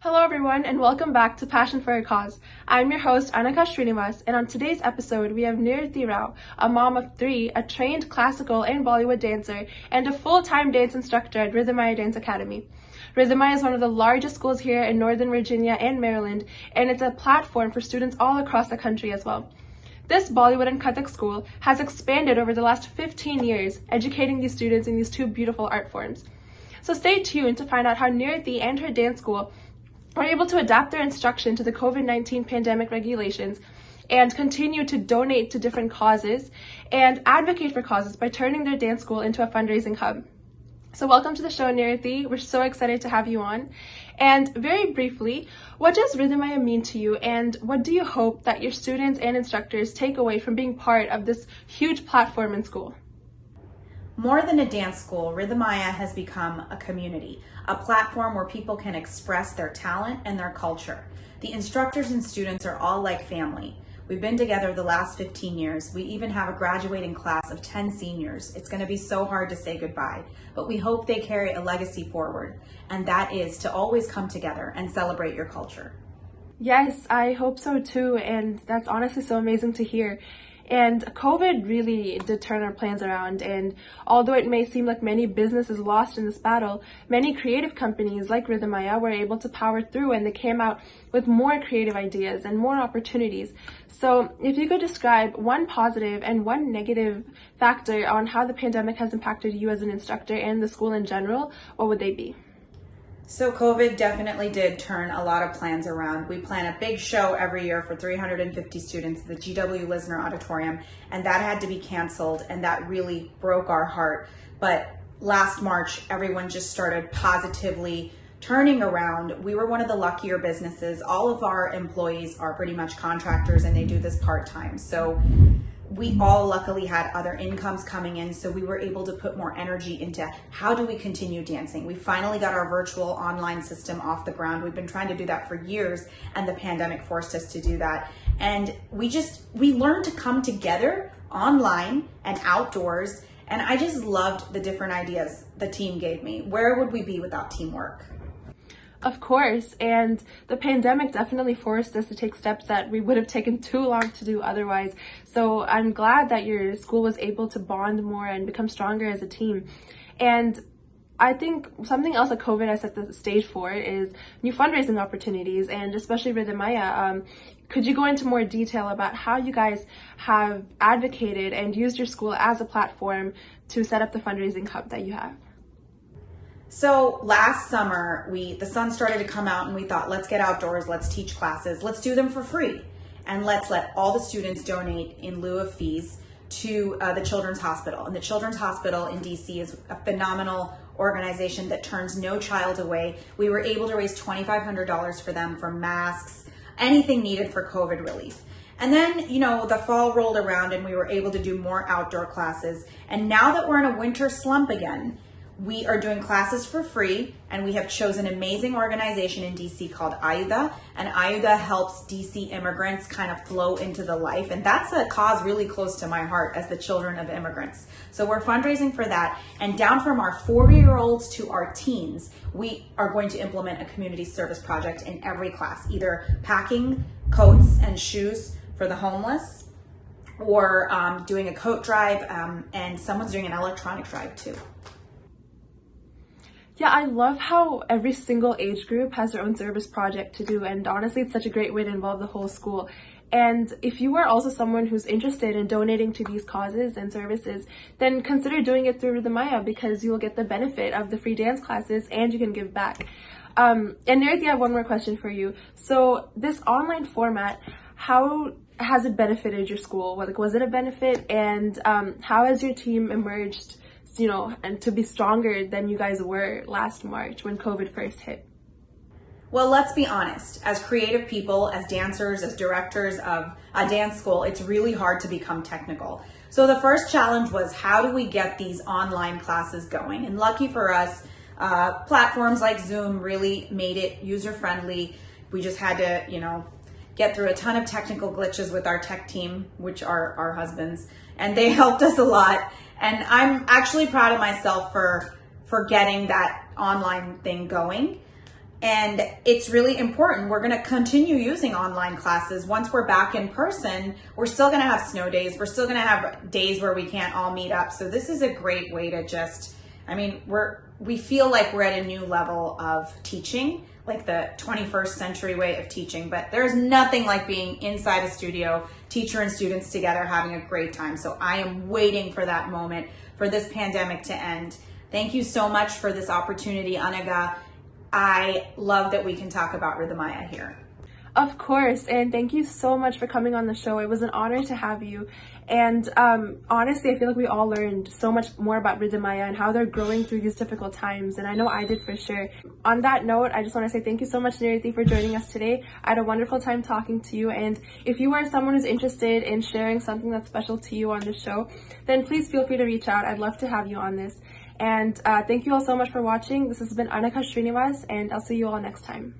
Hello everyone and welcome back to Passion for a Cause. I'm your host Anagha Sreenivas, and on today's episode we have Nirathi Rao, a mom of three, a trained classical and Bollywood dancer, and a full-time dance instructor at Rhythmaya Dance Academy. Rhythmaya is one of the largest schools here in Northern Virginia and Maryland, and it's a platform for students all across the country as well. This Bollywood and Kathak school has expanded over the last 15 years, educating these students in these two beautiful art forms. So stay tuned to find out how Nirathi and her dance school were able to adapt their instruction to the COVID-19 pandemic regulations and continue to donate to different causes and advocate for causes by turning their dance school into a fundraising hub. So welcome to the show, Nirathi. We're so excited to have you on. And very briefly, what does Rhythmaya mean to you, and what do you hope that your students and instructors take away from being part of this huge platform in school? More than a dance school, Rhythmaya has become a community, a platform where people can express their talent and their culture. The instructors and students are all like family. We've been together the last 15 years. We even have a graduating class of 10 seniors. It's going to be so hard to say goodbye, but we hope they carry a legacy forward, and that is to always come together and celebrate your culture. Yes, I hope so too, and that's honestly so amazing to hear. And COVID really did turn our plans around, and although it may seem like many businesses lost in this battle, many creative companies like Rhythmaya were able to power through, and they came out with more creative ideas and more opportunities. So if you could describe one positive and one negative factor on how the pandemic has impacted you as an instructor and the school in general, what would they be? So COVID definitely did turn a lot of plans around. We plan a big show every year for 350 students at the GW Lisner Auditorium, and that had to be canceled, and that really broke our heart. But last March, everyone just started positively turning around. We were one of the luckier businesses. All of our employees are pretty much contractors, and they do this part-time. So we all luckily had other incomes coming in, so we were able to put more energy into how do we continue dancing. We finally got our virtual online system off the ground. We've been trying to do that for years, and the pandemic forced us to do that. And we learned to come together online and outdoors, and I just loved the different ideas the team gave me. Where would we be without teamwork? Of course, and the pandemic definitely forced us to take steps that we would have taken too long to do otherwise. So I'm glad that your school was able to bond more and become stronger as a team. And I think something else that COVID has set the stage for is new fundraising opportunities, and especially Rhythmaya. Could you go into more detail about how you guys have advocated and used your school as a platform to set up the fundraising hub that you have? So last summer, the sun started to come out, and we thought, let's get outdoors, let's teach classes, let's do them for free, and let's let all the students donate in lieu of fees to the Children's Hospital. And the Children's Hospital in DC is a phenomenal organization that turns no child away. We were able to raise $2,500 for them for masks, anything needed for COVID relief. And then, the fall rolled around, and we were able to do more outdoor classes. And now that we're in a winter slump again, we are doing classes for free, and we have chosen an amazing organization in DC called Ayuda, and Ayuda helps DC immigrants kind of flow into the life, and that's a cause really close to my heart as the children of immigrants. So we're fundraising for that, and down from our 40-year-olds to our teens, we are going to implement a community service project in every class, either packing coats and shoes for the homeless, or doing a coat drive, and someone's doing an electronic drive too. Yeah, I love how every single age group has their own service project to do, and honestly, it's such a great way to involve the whole school. And if you are also someone who's interested in donating to these causes and services, then consider doing it through Rhythmaya, because you'll get the benefit of the free dance classes and you can give back. And Nirathi, I have one more question for you. So this online format, how has it benefited your school? Was it a benefit? And how has your team emerged, and to be stronger than you guys were last March when COVID first hit? Well, let's be honest. As creative people, as dancers, as directors of a dance school, it's really hard to become technical. So the first challenge was, how do we get these online classes going? And lucky for us, platforms like Zoom really made it user-friendly. We just had to, get through a ton of technical glitches with our tech team, which are our husbands, and they helped us a lot. And I'm actually proud of myself for getting that online thing going. And it's really important. We're going to continue using online classes. Once we're back in person, we're still going to have snow days. We're still going to have days where we can't all meet up. So this is a great way to just, we feel like we're at a new level of teaching, like the 21st century way of teaching, but there's nothing like being inside a studio, teacher and students together having a great time. So I am waiting for that moment for this pandemic to end. Thank you so much for this opportunity, Anagha. I love that we can talk about Rhythmaya here. Of course, and thank you so much for coming on the show. It was an honor to have you. And honestly, I feel like we all learned so much more about Rhythmaya and how they're growing through these difficult times. And I know I did for sure. On that note, I just want to say thank you so much, Nirathi, for joining us today. I had a wonderful time talking to you. And if you are someone who's interested in sharing something that's special to you on the show, then please feel free to reach out. I'd love to have you on this. And thank you all so much for watching. This has been Anagha Sreenivas, and I'll see you all next time.